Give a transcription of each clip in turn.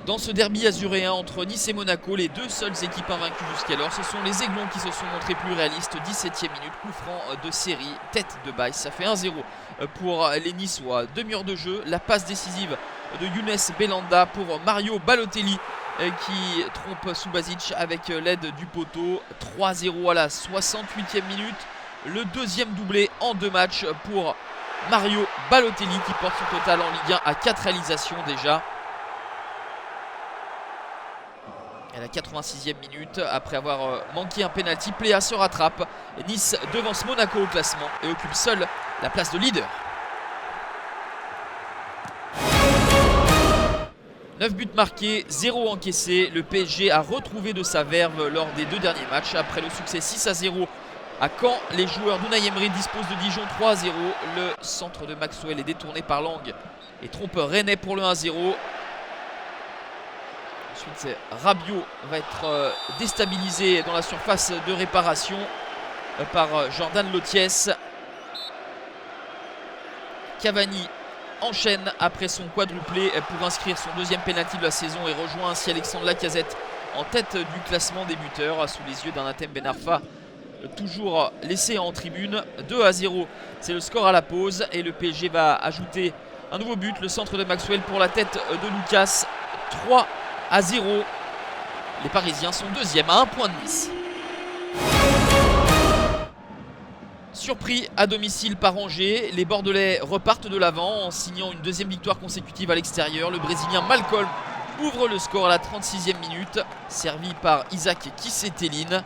Dans ce derby azuréen entre Nice et Monaco, les deux seules équipes invaincues jusqu'alors, ce sont les Aiglons qui se sont montrés plus réalistes. 17e minute, coup franc de série, tête de Baye. Ça fait 1-0 pour les Niçois. Demi-heure de jeu, la passe décisive de Younes Belhanda pour Mario Balotelli qui trompe Subasic avec l'aide du poteau. 3-0 à la 68e minute. Le deuxième doublé en 2 matchs pour Mario Balotelli qui porte son total en Ligue 1 à 4 réalisations déjà. À la 86e minute, après avoir manqué un pénalty, Pléa se rattrape. Nice devance Monaco au classement et occupe seul la place de leader. 9 buts marqués, 0 encaissés. Le PSG a retrouvé de sa verve lors des 2 derniers matchs. Après le succès 6-0 à Caen, les joueurs d'Unai Emery disposent de Dijon 3-0. Le centre de Maxwell est détourné par Lang et trompe Rennais pour le 1-0. Ensuite, Rabiot va être déstabilisé dans la surface de réparation par Jordan Lotiès. Cavani enchaîne après son quadruplé pour inscrire son deuxième pénalty de la saison et rejoint ainsi Alexandre Lacazette en tête du classement des buteurs sous les yeux d'un Hatem Ben Arfa toujours laissé en tribune. 2-0, c'est le score à la pause et le PSG va ajouter un nouveau but, le centre de Maxwell pour la tête de Lucas. 3-0. Les Parisiens sont deuxièmes à 1 point de Nice. Surpris à domicile par Angers, les Bordelais repartent de l'avant en signant une deuxième victoire consécutive à l'extérieur. Le Brésilien Malcolm ouvre le score à la 36e minute, servi par Isaac Kiese-Théline.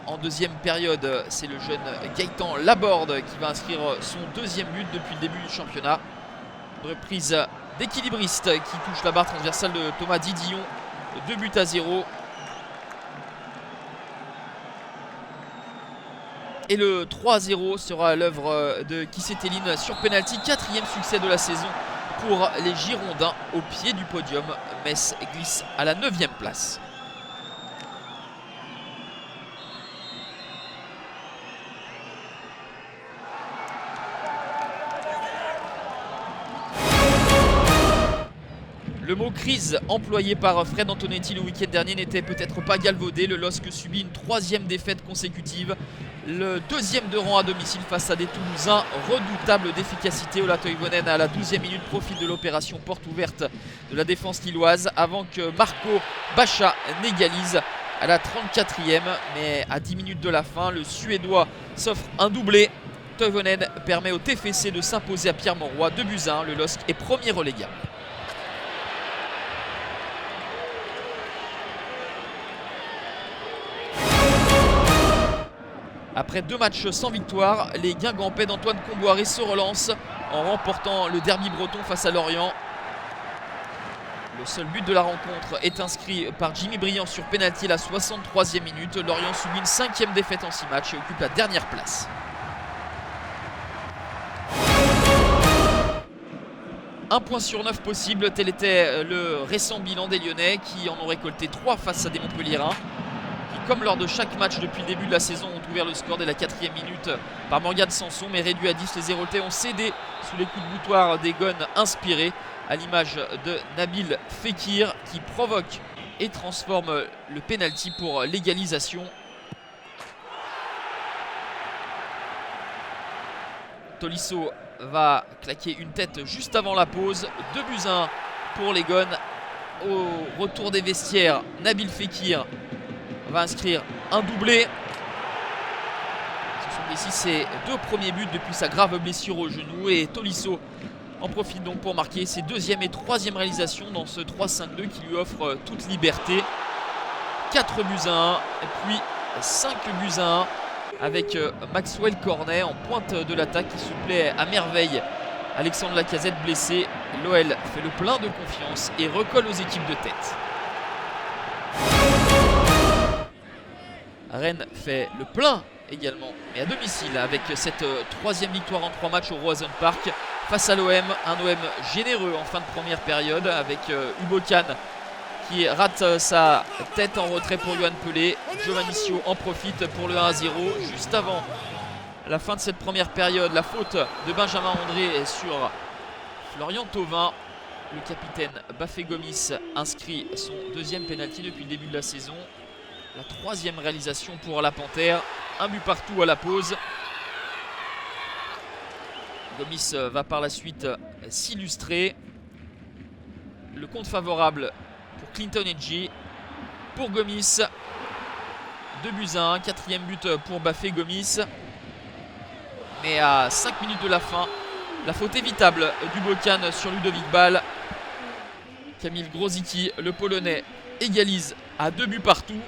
En deuxième période, c'est le jeune Gaëtan Laborde qui va inscrire son deuxième but depuis le début du championnat. Une reprise d'équilibriste qui touche la barre transversale de Thomas Didillon. 2-0. Et le 3-0 sera l'œuvre de Kiese-Théline sur penalty. 4e succès de la saison pour les Girondins au pied du podium. Metz glisse à la 9e place. Le mot crise employé par Fred Antonetti le week-end dernier n'était peut-être pas galvaudé. Le LOSC subit une 3e défaite consécutive. Le 2e de rang à domicile face à des Toulousains. Redoutable d'efficacité. Ola Toivonen à la 12e minute profite de l'opération porte ouverte de la défense lilloise avant que Marco Baccia n'égalise à la 34e. Mais à 10 minutes de la fin, le Suédois s'offre un doublé. Toivonen permet au TFC de s'imposer à Pierre Mauroy. 2-1. Le LOSC est premier relégable. Après 2 matchs sans victoire, les Guingampais d'Antoine Comboiré se relancent en remportant le derby breton face à Lorient. Le seul but de la rencontre est inscrit par Jimmy Briand sur pénalty à la 63e minute. Lorient subit une 5e défaite en 6 matchs et occupe la dernière place. Un point sur 9 possible, tel était le récent bilan des Lyonnais qui en ont récolté 3 face à des Montpelliérains. Comme lors de chaque match depuis le début de la saison, ont ouvert le score dès la 4e minute par Morgan Sanson, mais réduit à 10, les Héraultais ont cédé sous les coups de boutoir des gones inspirés, à l'image de Nabil Fekir qui provoque et transforme le pénalty pour l'égalisation. Tolisso va claquer une tête juste avant la pause. 2-1 pour les gones. Au retour des vestiaires, Nabil Fekir va inscrire un doublé. Ce sont ici ses 2 premiers buts depuis sa grave blessure au genou et Tolisso en profite donc pour marquer ses 2e et 3e réalisations dans ce 3-5-2 qui lui offre toute liberté. 4-1 et puis 5-1 avec Maxwell Cornet en pointe de l'attaque qui supplée à merveille Alexandre Lacazette blessé. L'OL fait le plein de confiance et recolle aux équipes de tête. Rennes fait le plein également, mais à domicile avec cette 3e victoire en 3 matchs au Roazhon Park face à l'OM. Un OM généreux en fin de première période avec Ubokan qui rate sa tête en retrait pour Yohan Pelé. Giovannicio en profite pour le 1-0. Juste avant la fin de cette première période, la faute de Benjamin André sur Florian Thauvin. Le capitaine Bafé Gomis inscrit son deuxième pénalty depuis le début de la saison. La troisième réalisation pour la Panthère. Un but partout à la pause. Gomis va par la suite s'illustrer. Le compte favorable pour Clinton Edgy. Pour Gomis. 2-1. Quatrième but pour Bafé Gomis. Mais à 5 minutes de la fin, la faute évitable du Bocan sur Ludovic Ball. Kamil Grosicki, le Polonais, égalise à 2 buts partout.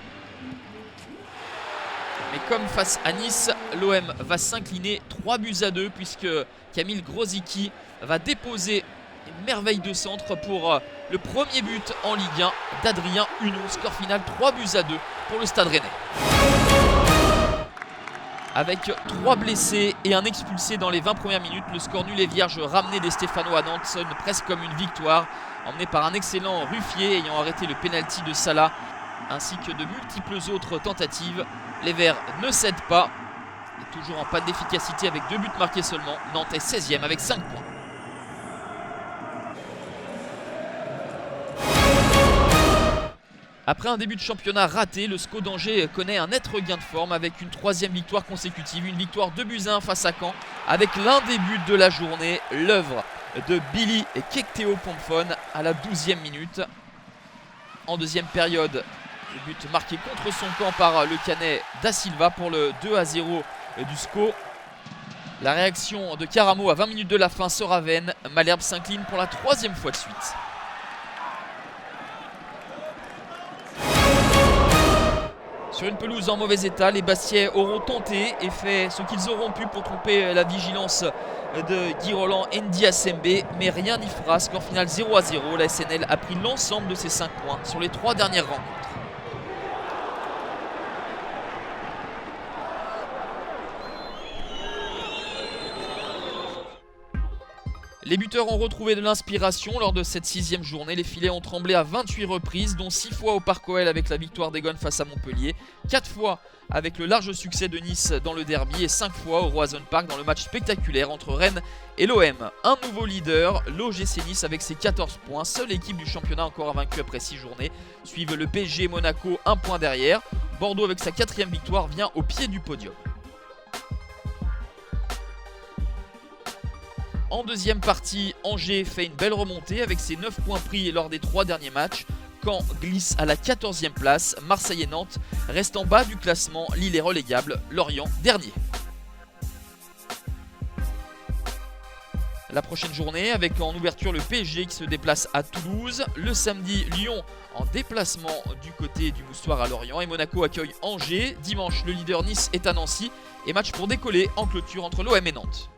Mais comme face à Nice, l'OM va s'incliner 3-2 puisque Kamil Grosicki va déposer une merveille de centre pour le premier but en Ligue 1 d'Adrien Huneau. Score final 3-2 pour le Stade Rennais. Avec 3 blessés et un expulsé dans les 20 premières minutes, le score nul et vierge ramené des Stéphanois à Nantes sonne presque comme une victoire, emmené par un excellent Ruffier ayant arrêté le pénalty de Salah, ainsi que de multiples autres tentatives. Les Verts ne cèdent pas, et toujours en panne d'efficacité avec 2 buts marqués seulement. Nantes est 16e avec 5 points. Après un début de championnat raté, le SCO d'Angers connaît un net regain de forme avec une 3e victoire consécutive. Une victoire 2-1 face à Caen avec l'un des buts de la journée, l'œuvre de Billy Kekteo Pompon à la 12e minute. En deuxième période, le but marqué contre son camp par le Canet Da Silva pour le 2-0 du SCO. La réaction de Caramo à 20 minutes de la fin sera vaine. Malherbe s'incline pour la 3e fois de suite. Sur une pelouse en mauvais état, les Bastiais auront tenté et fait ce qu'ils auront pu pour tromper la vigilance de Guy Roland et Ndiasembe, mais rien n'y fera. Score final 0-0. La SNL a pris l'ensemble de ses 5 points sur les 3 dernières rencontres. Les buteurs ont retrouvé de l'inspiration lors de cette 6e journée. Les filets ont tremblé à 28 reprises, dont 6 fois au Parc OL avec la victoire d'Egon face à Montpellier, 4 fois avec le large succès de Nice dans le derby et 5 fois au Roazhon Park dans le match spectaculaire entre Rennes et l'OM. Un nouveau leader, l'OGC Nice avec ses 14 points, seule équipe du championnat encore invaincue après 6 journées. Suivent le PSG et Monaco, 1 point derrière. Bordeaux avec sa 4e victoire vient au pied du podium. En deuxième partie, Angers fait une belle remontée avec ses 9 points pris lors des 3 derniers matchs. Caen glisse à la 14e place, Marseille et Nantes restent en bas du classement, Lille est relégable, Lorient dernier. La prochaine journée avec en ouverture le PSG qui se déplace à Toulouse. Le samedi, Lyon en déplacement du côté du Moustoir à Lorient et Monaco accueille Angers. Dimanche, le leader Nice est à Nancy et match pour décoller en clôture entre l'OM et Nantes.